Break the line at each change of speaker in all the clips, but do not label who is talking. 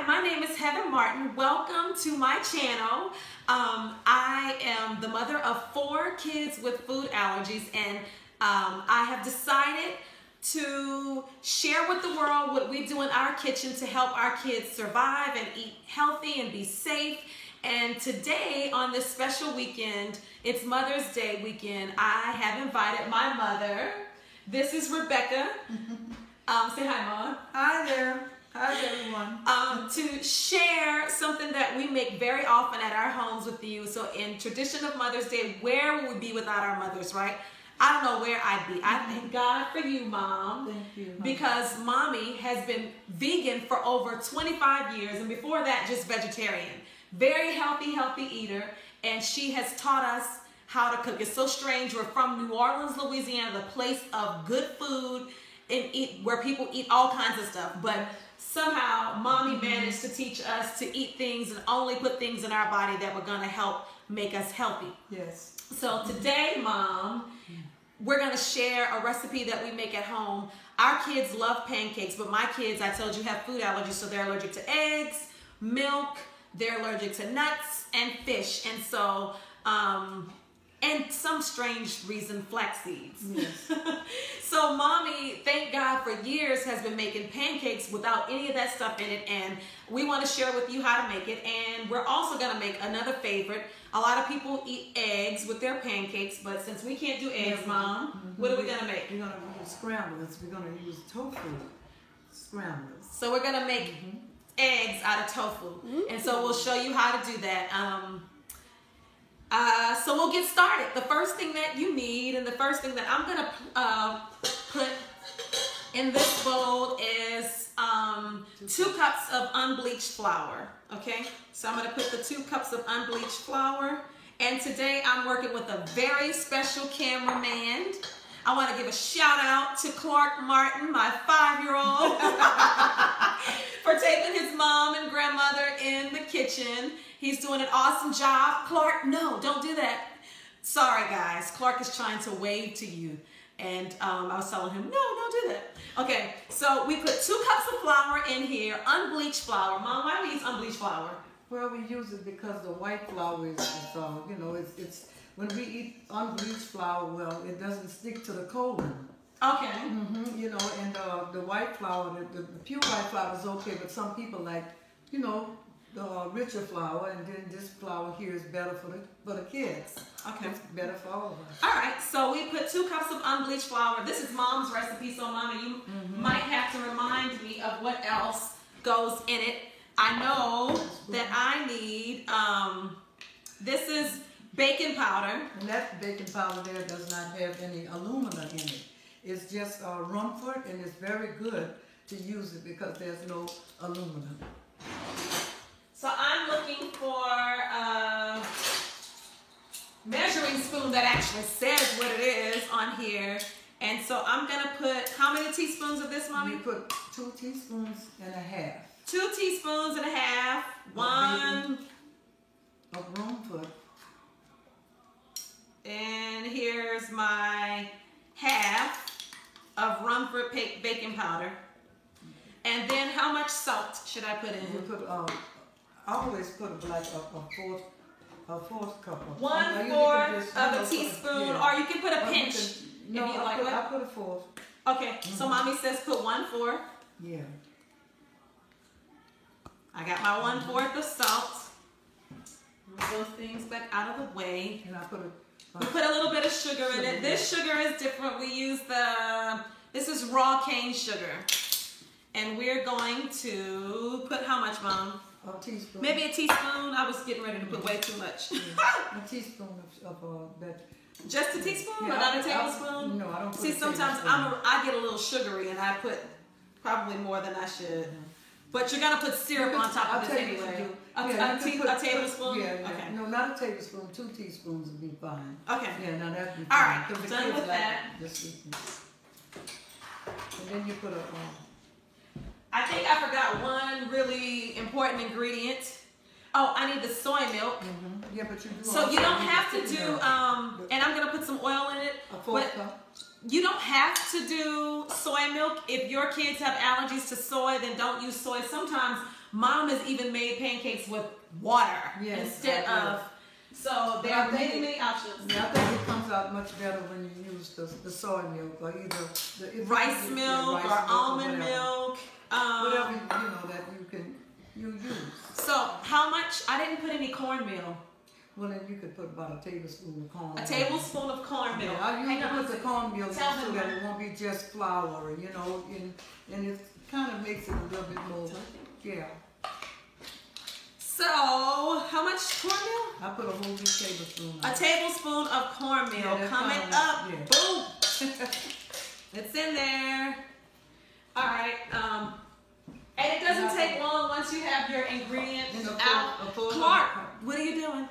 my name is Heather Martin. Welcome to my channel. I am the mother of 4 kids with food allergies, and I have decided to share with the world what we do in our kitchen to help our kids survive and eat healthy and be safe. And today, on this special weekend, it's Mother's Day weekend, I have invited my mother. This is Rebecca. Say hi, Mom.
Hi there. Hi, everyone.
To share something that we make very often at our homes with you. So in tradition of Mother's Day, where would we be without our mothers, right? I don't know where I'd be. I thank God for you, Mom.
Thank you.
Because Mommy has been vegan for over 25 years, and before that, just vegetarian. Very healthy eater, and she has taught us how to cook. It's so strange. We're from New Orleans, Louisiana, the place of good food and where people eat all kinds of stuff. But somehow, Mommy managed to teach us to eat things and only put things in our body that were going to help make us healthy.
Yes.
So today, Mom, we're going to share a recipe that we make at home. Our kids love pancakes, but my kids, I told you, have food allergies, so they're allergic to eggs, milk, they're allergic to nuts and fish, and so, and some strange reason, flax seeds.
Yes.
So Mommy, thank God for years, has been making pancakes without any of that stuff in it, and we want to share with you how to make it. And we're also going to make another favorite. A lot of people eat eggs with their pancakes, but since we can't do eggs, Mom, what are we going to make?
We're going to use scramblers. We're going to use tofu scramblers.
So we're going to make eggs out of tofu, and so we'll show you how to do that. So we'll get started. The first thing that you need, and the first thing that I'm gonna put in this bowl is 2 cups of unbleached flour. Okay, so I'm gonna put the 2 cups of unbleached flour, and today I'm working with a very special cameraman. I want to give a shout out to Clark Martin, my 5-year-old, for taking his mom and grandmother in the kitchen. He's doing an awesome job. Clark, no, don't do that. Sorry, guys. Clark is trying to wave to you. And I was telling him, no, don't do that. Okay, so we put 2 cups of flour in here, unbleached flour. Mom, why do we use unbleached flour?
Well, we use it because the white flour is you know, it's when we eat unbleached flour, well, it doesn't stick to the colon.
Okay.
You know, and the white flour, the pure white flour is okay, but some people like, you know, the richer flour, and then this flour here is better for the kids.
Okay.
It's better for all of us.
All right, so we put 2 cups of unbleached flour. This is Mom's recipe, so Mama, you might have to remind me of what else goes in it. I know that I need, this is baking powder.
And that baking powder there does not have any alumina in it. It's just Rumford, and it's very good to use it because there's no aluminum.
So I'm looking for a measuring spoon that actually says what it is on here. And so I'm going to put, how many teaspoons of this, Mommy?
We put 2 teaspoons and a half.
2 teaspoons and a half. 1
of Rumford.
And here's my half of Rumford baking powder. And then how much salt should I put in?
You put, I always put like a fourth cup of
1/4 of a teaspoon, or you can put a pinch.
No,
if you like
I put a fourth.
Okay, so Mommy says put 1/4.
Yeah.
I got my 1/4 of salt. Move those things back out of the way.
And I put
We put a little bit of sugar in it. This sugar is different. We use this is raw cane sugar. And we're going to put how much, Mom?
A teaspoon.
Maybe a teaspoon. I was getting ready to put way too much.
A teaspoon of that.
Just a teaspoon,
Yeah,
or not a tablespoon?
No, I don't put
See,
a
sometimes
tablespoon.
I get a little sugary, and I put probably more than I should. But you're gonna put syrup on top of this anyway. A tablespoon?
Yeah, yeah.
Okay.
No, not a tablespoon. 2 teaspoons would be fine.
Okay.
Yeah, now that'd be
All
fine.
right,
Because the
done
kids
with
like
that.
this eating. And then you put a.
I think I forgot one really important ingredient. Oh, I need the soy milk.
Yeah, but you do.
So you don't have to do, and I'm gonna put some oil in it.
A 4th cup.
You don't have to do soy milk. If your kids have allergies to soy, then don't use soy. Sometimes mom has even made pancakes with water instead of. So there are many options.
Yeah, I think it comes out much better when you use the soy milk or either the
rice milk or almond milk.
Whatever that you use.
So how much? I didn't put any cornmeal.
Well, then you could put about a tablespoon of cornmeal.
A tablespoon of cornmeal.
Yeah, I usually put the cornmeal so that it won't be just flour, and it kind of makes it a little bit more, yeah.
So, how much cornmeal?
I put a whole big tablespoon.
A tablespoon of cornmeal coming up. Yeah. Boom. It's in there. All right. And it doesn't take long once you have your ingredients out. Clark, what are you doing?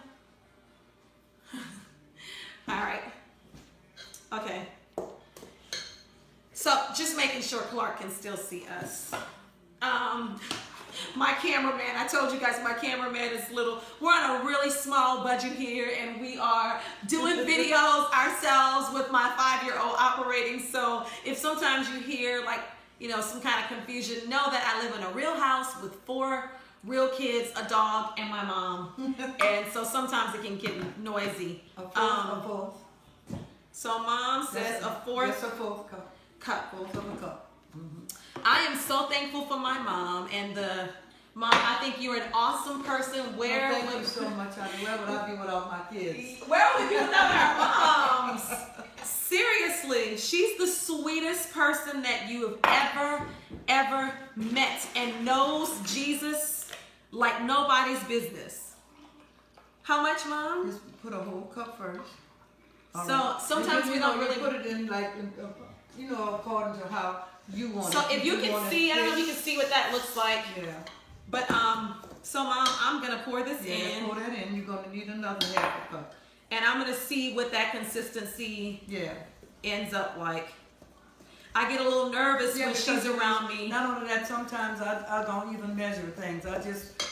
All right. Okay. So, just making sure Clark can still see us. My cameraman, I told you guys my cameraman is little. We're on a really small budget here, and we are doing videos ourselves with my 5-year-old operating. So if sometimes you hear some kind of confusion, know that I live in a real house with 4 real kids, a dog, and my mom. And so sometimes it can get noisy.
A fourth.
So mom says a fourth.
Yes, a fourth cup. Fourth of a cup. Mm-hmm.
I am so thankful for my mom and Mom, I think you're an awesome person.
Thank you so much, honey. Where would I be without my kids?
Where would we be without our moms? Seriously, she's the sweetest person that you have ever met and knows Jesus like nobody's business. How much, Mom?
Just put a whole cup first.
So sometimes we don't really
put it in according to how you want it.
So if you can see, I don't know if you can see what that looks like.
Yeah.
But so Mom, I'm gonna pour this in.
Pour that in. You're gonna need another half a cup.
And I'm gonna see what that consistency ends up like. I get a little nervous when she's around me.
Not only that, sometimes I don't even measure things. I just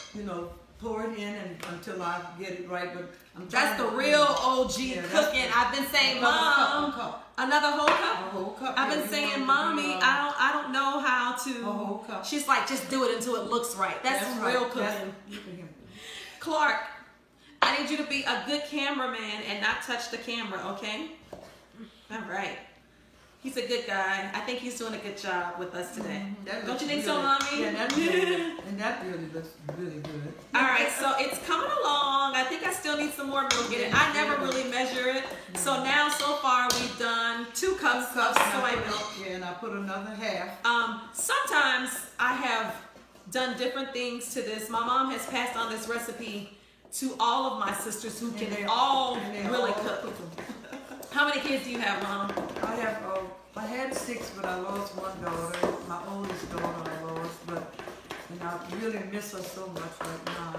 pour it in until I get it right. But
that's the real OG cooking. I've been saying, Mom, another whole cup.
A whole cup.
I've been saying, Mommy, I don't know how to.
A whole cup.
She's like, just do it until it looks right. That's real cooking. Clark, I need you to be a good cameraman and not touch the camera, okay? All right. He's a good guy. I think he's doing a good job with us today. Don't you think so, Mommy?
Yeah, that's good. And that really looks really good.
All right, so it's coming along. I think I still need some more milk in it. I never really measure it. So now, so far, we've done 2 cups of soy milk.
Yeah, and I put another half.
Sometimes I have done different things to this. My mom has passed on this recipe to all of my sisters who can all really cook. How many kids do you have, Mom?
I had 6, but I lost 1 daughter. My oldest daughter I lost, and I really miss her so much right now.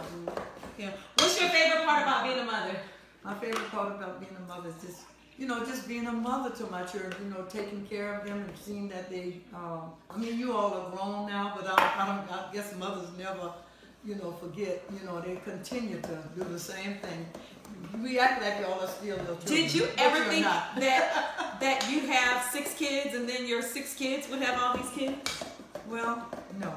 Yeah. What's your favorite part about being a mother?
My favorite part about being a mother is just being a mother to my children. Taking care of them and seeing that they. You all are grown now, but I guess mothers never, forget. They continue to do the same thing. We act like y'all are still little children.
Did you ever think that you have 6 kids and then your 6 kids would have all these kids?
Well, no.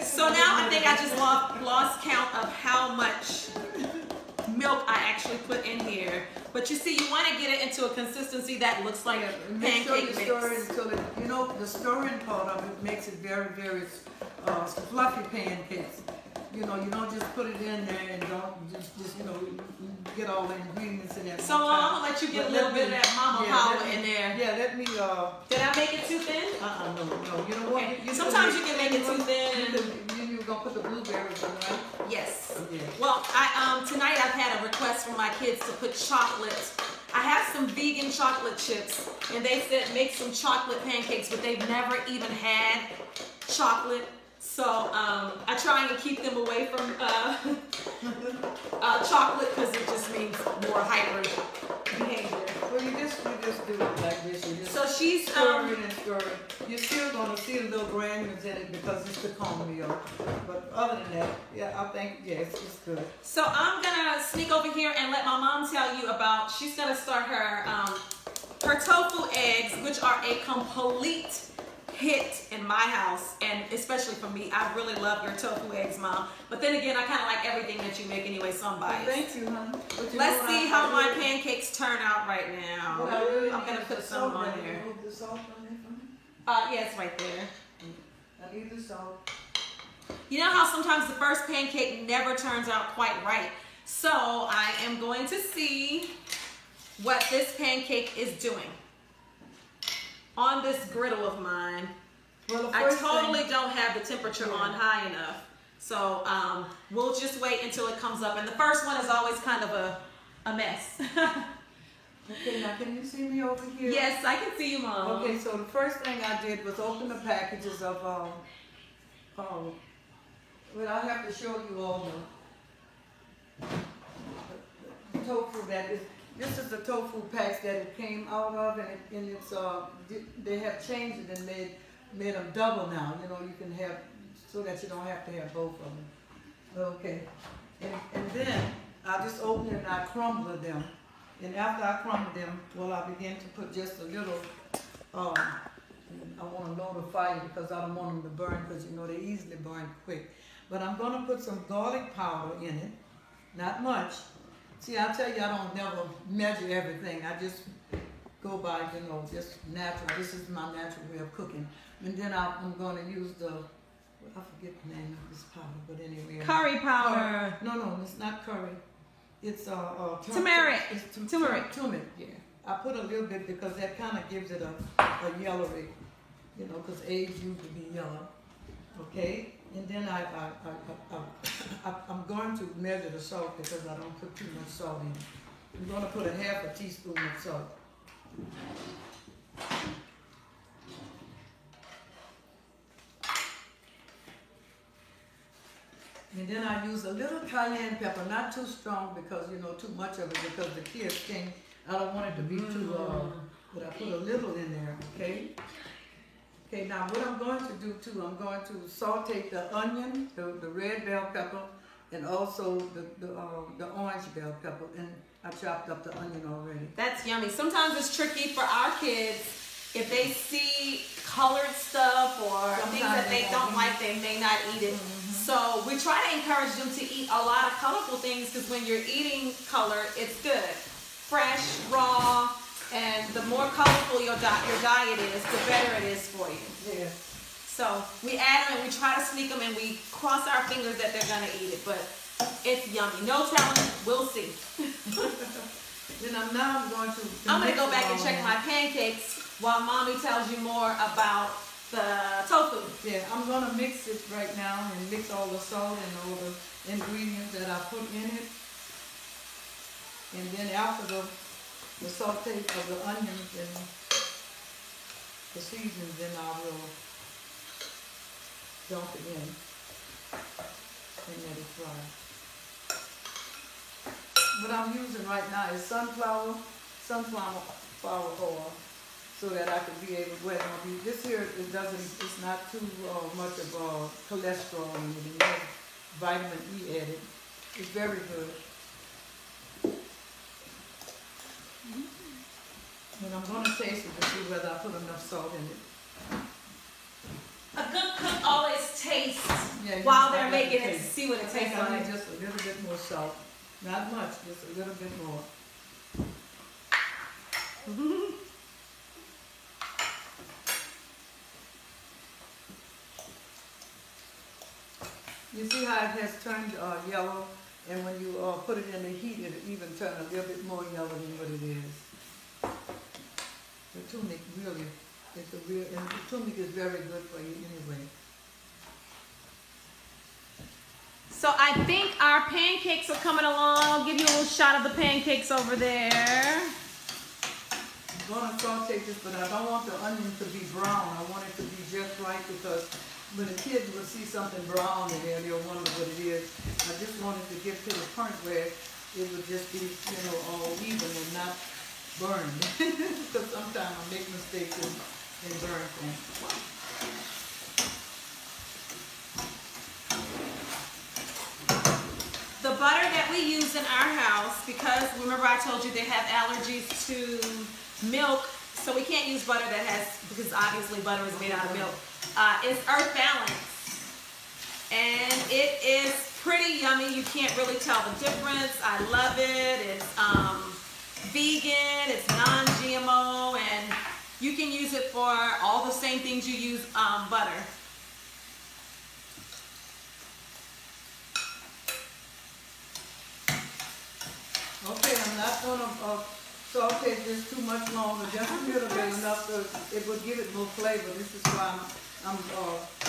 So now I think I just lost count of how much milk I actually put in here. But you see, you want to get it into a consistency that looks like pancake mix.
The stirring part of it makes it very, very fluffy pancakes. You don't just put it in there and don't just get all the ingredients in there.
So I'm gonna let you get a little bit of that mama power in there.
Yeah, let me.
Did I make it too thin?
No. You know what?
Okay. Sometimes you can make it too thin.
You're gonna put the blueberries in, right?
Yes.
Yeah.
Well, tonight I've had a request from my kids to put chocolate. I have some vegan chocolate chips, and they said make some chocolate pancakes, but they've never even had chocolate. So I try and keep them away from chocolate because it just means more hyper behavior.
Well, you just do it like this. You just
so she's
stir it and stir it. You're still gonna see the little granules in it because it's the cornmeal. But other than that, I think it's good.
So I'm gonna sneak over here and let my mom tell you about. She's gonna start her her tofu eggs, which are a complete hit in my house, and especially for me. I really love your tofu eggs, Mom. But then again, I kind of like everything that you make anyway, so I'm biased.
Thank you, honey.
Let's see how my pancakes turn out right now. I'm going to put some on
there.
there.
Move the salt on there for me?
Yeah, it's right there.
I need the salt.
You know how sometimes the first pancake never turns out quite right? So I am going to see what this pancake is doing on this griddle of mine.
Well,
I totally don't have the temperature on high enough. So we'll just wait until it comes up. And the first one is always kind of a mess.
Okay, now can you see me over here?
Yes, I can see you, Mom.
Okay, so the first thing I did was open the packages of, well, I have to show you all the tofu that is, this is the tofu packs that it came out of, and it's, they have changed it and made them double now. You know, you can have, so that you don't have to have both of them. Okay, and then I just open it and I crumble them. And after I crumble them, well, I begin to put just a little, I want to low the fire because I don't want them to burn, because you know they easily burn quick. But I'm going to put some garlic powder in it, not much. See, I tell you, I don't never measure everything. I just go by, you know, just natural. This is my natural way of cooking. And then I'm going to use the, I forget the name of this powder, but anyway.
Curry powder.
No, it's not curry. It's
turmeric.
It's
turmeric.
Turmeric, yeah. I put a little bit because that kind of gives it a yellowy, you know, because eggs usually be yellow. Okay, and then I'm going to measure the salt because I don't put too much salt in. I'm going to put a half a teaspoon of salt. And then I use a little cayenne pepper, not too strong because, you know, too much of it because the kids think, I don't want it to be too, but I put a little in there, okay? Okay, now what I'm going to do too, I'm going to saute the onion, the red bell pepper, and also the orange bell pepper, and I chopped up the onion already.
That's yummy. Sometimes it's tricky for our kids if they see colored stuff or things that they don't like, they may not eat it. So we try to encourage them to eat a lot of colorful things because when you're eating color, it's good. Fresh, raw, and the more colorful your diet is, the better it is for you.
Yeah.
So we add them and we try to sneak them and we cross our fingers that they're gonna eat it, but it's yummy. No telling, we'll see.
Then I'm going to
go back and check my pancakes while Mommy tells you more about the tofu.
Yeah, I'm going to mix it right now and mix all the salt and all the ingredients that I put in it. And then after the saute of the onions and the seasonings, then I will dump it in and let it fry. What I'm using right now is sunflower oil, so that I can be able to wet on it. This here, it's not too much of cholesterol in it. It has vitamin E added. It's very good. And I'm going to taste it to see whether I put enough salt in it.
A good cook always tastes
Yeah,
while they're making it to see what it tastes
I
like.
need just a little bit more salt. Not much, just a little bit more. You see how it has turned yellow, and when you put it in the heat, it'll even turn a little bit more yellow than what it is. The turmeric really, and the turmeric is very good for you anyway.
So I think our pancakes are coming along. I'll give you a little shot of the pancakes over there.
I'm going to saute this, but I don't want the onion to be brown. I want it to be just right because when the kids will see something brown in there, they'll wonder what it is. I just wanted to get to the point where it would just be, you know, all even and not burned. Because sometimes I make mistakes and burn things.
The butter that we use in our house, because remember I told you they have allergies to milk, so we can't use butter that has, because obviously butter is made out of milk. It's Earth Balance. And it is pretty yummy. You can't really tell the difference. I love it. It's vegan, it's non-GMO, and you can use it for all the same things you use butter.
Okay, I'm not gonna saute this too much longer, just a little bit, enough so it will give it more flavor. This is why I'm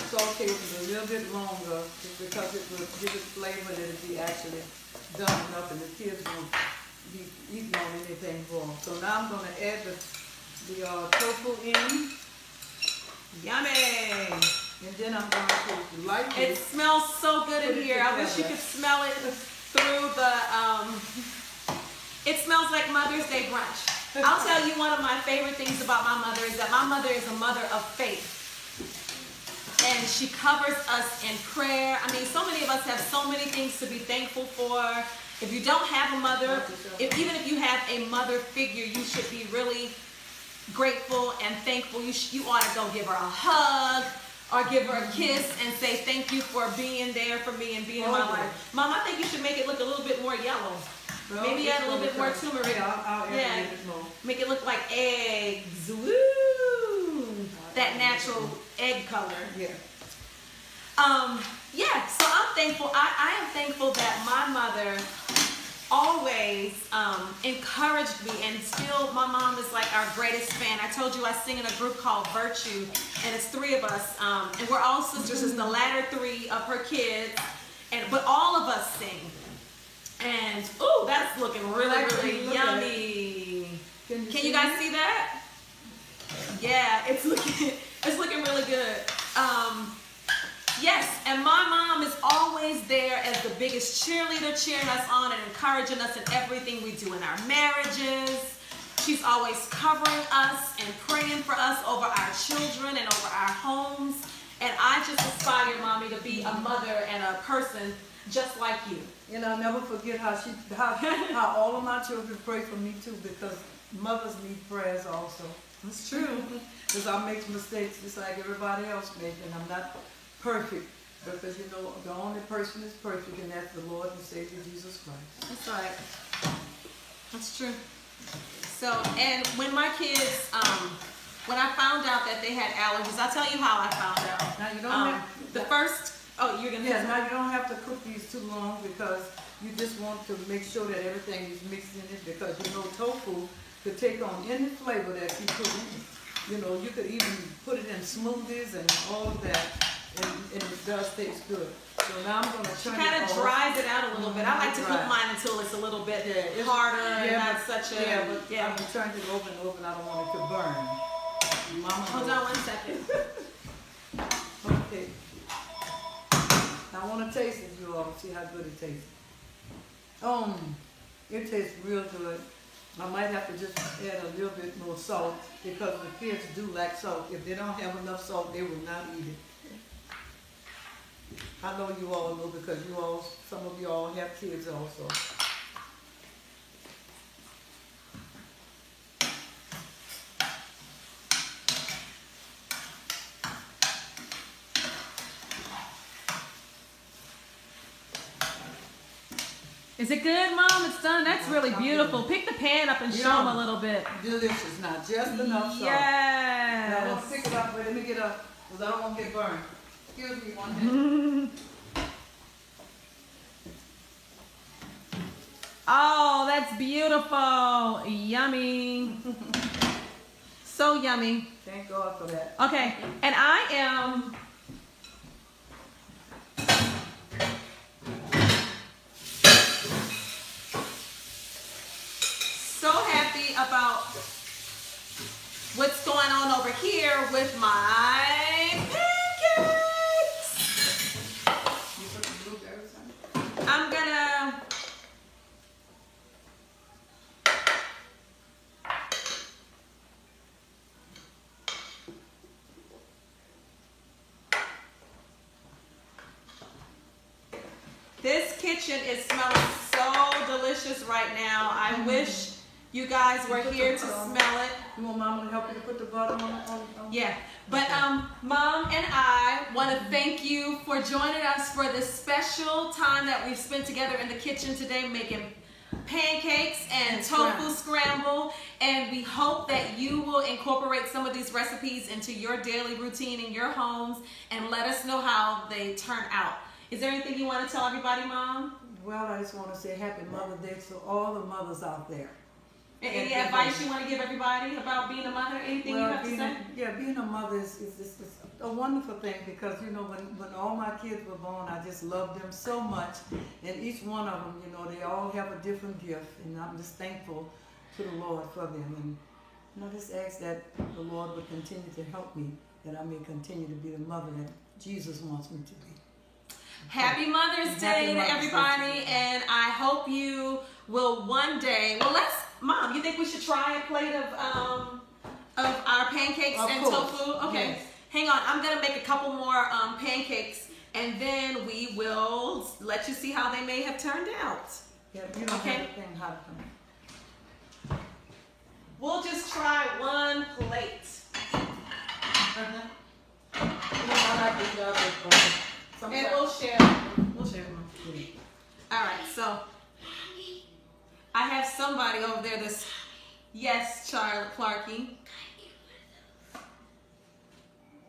sauteing it a little bit longer, just because it will give it flavor that it'll be actually done enough and the kids won't be eating on anything for them. So now I'm gonna add the tofu in.
Yummy!
And then I'm going to lightly.
It smells so good in here. I wish you could smell it through the, it smells like Mother's Day brunch. I'll tell you, one of my favorite things about my mother is that my mother is a mother of faith. And she covers us in prayer. I mean, so many of us have so many things to be thankful for. If you don't have a mother, even if you have a mother figure, you should be really grateful and thankful. You ought to go give her a hug or give her a kiss and say thank you for being there for me and being in my life. Mom, I think you should make it look a little bit more yellow. Well, maybe add a little bit more turmeric.
Yeah, I'll add a little bit more.
Make it look like eggs. Woo! That natural egg color.
Yeah.
Yeah, so I'm thankful. I am thankful that my mother always encouraged me, and still my mom is like our greatest fan. I told you I sing in a group called Virtue, and it's 3 of us, and we're all sisters. It's the latter 3 of her kids, but all of us sing. And ooh, that's looking really yummy. Can you guys see that? Yeah, it's looking really good. Yes, and my mom is always there as the biggest cheerleader, cheering us on and encouraging us in everything we do in our marriages. She's always covering us and praying for us over our children and over our homes. And I just aspire, Mommy, to be a mother and a person just like you.
And I'll never forget how all of my children pray for me too, because mothers need prayers also.
That's true.
Because I make mistakes just like everybody else makes, and I'm not perfect. Because the only person is perfect, and that's the Lord and Savior Jesus Christ.
That's right. That's true. So, and when my kids, when I found out that they had allergies, I'll tell you how I found out.
Now you don't have
you're gonna.
Yeah, now you don't have to cook these too long, because you just want to make sure that everything is mixed in it, because tofu could take on any flavor that you put in it. You could even put it in smoothies and all of that, and it does taste good. So now I'm going to turn it
kind of dries it out a little bit. I like to cook mine until it's a little bit harder and not such a...
Yeah, I've turned it over and over, and I don't want it to burn. Mama,
hold on 1 second.
Okay. I want to taste it, you all, see how good it tastes. It tastes real good. I might have to just add a little bit more salt, because the kids do like salt. If they don't have enough salt, they will not eat it. I know you all know, because some of you all have kids also.
Is it good, Mom? It's done. That's really beautiful. Pick the pan up and show them a little bit.
Delicious. Now, just enough salt.
Yes.
Now, I'm going to pick it up, but let me get up, because I don't want to get burned. Excuse me 1 minute.
Oh, that's beautiful. Yummy. So yummy.
Thank God for that.
Okay, and I am... so happy about what's going on over here with my pancakes.
You put the blueberries on?
I'm gonna This kitchen is smelling so delicious right now. I wish You guys were
Put
here
the,
to smell it.
You want Mama to help you to put the butter on?
Yeah, but Mom and I want to thank you for joining us for this special time that we've spent together in the kitchen today making pancakes and tofu scramble, and we hope that you will incorporate some of these recipes into your daily routine in your homes and let us know how they turn out. Is there anything you want to tell everybody, Mom?
Well, I just want to say Happy Mother's Day to all the mothers out there.
Any advice you want to give everybody about being a mother? Anything you have to say?
Being a mother is a wonderful thing, because, you know, when all my kids were born, I just loved them so much. And each one of them, you know, they all have a different gift. And I'm just thankful to the Lord for them. And, you know, just ask that the Lord would continue to help me, that I may continue to be the mother that Jesus wants me to be.
Happy Mother's Day to everybody, and I hope you will one day. Well, Mom, you think we should try a plate of our pancakes and tofu? Okay, yes. Hang on. I'm gonna make a couple more pancakes, and then we will let you see how they may have turned out.
Yeah, you don't have a thing how to come.
We'll just try one plate. And we'll share. We'll share one. All right, so I have somebody over there that's, yes, Charlotte Clarkey.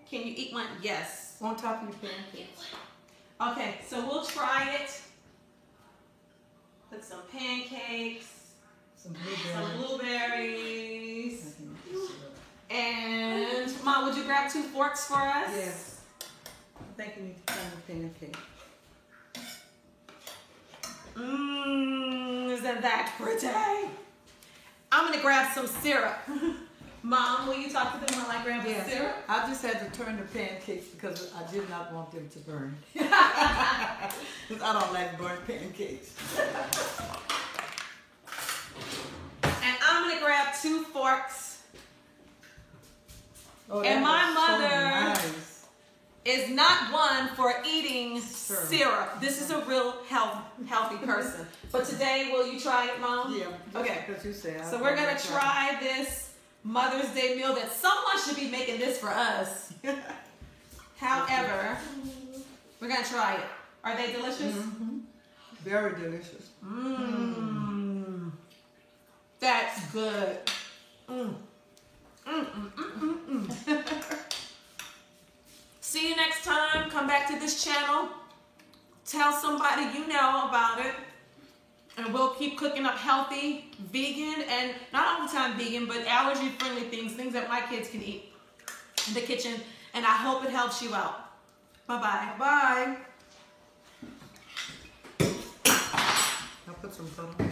Can you eat one? Yes.
On top of your pancakes.
Okay, so we'll try it. Put some pancakes, some blueberries. And Mom, would you grab 2 forks for us?
Yes. I think you need to try the pancake.
Isn't that pretty? I'm gonna grab some syrup. Mom, will you talk to them while I grab the syrup?
I just had to turn the pancakes because I did not want them to burn. Because I don't like burnt pancakes.
And I'm gonna grab 2 forks.
Oh,
and my mother
so nice.
Is not one for eating syrup. This is a real healthy person. But today, will you try it, Mom?
Yeah.
Okay.
Because you say.
So we're gonna try this Mother's Day meal that someone should be making this for us. However, we're gonna try it. Are they delicious?
Mm-hmm. Very delicious.
That's good. See you next time. Come back to this channel. Tell somebody you know about it. And we'll keep cooking up healthy, vegan, and not all the time vegan, but allergy-friendly things that my kids can eat in the kitchen. And I hope it helps you out. Bye-bye.
Bye. I'll put some butter.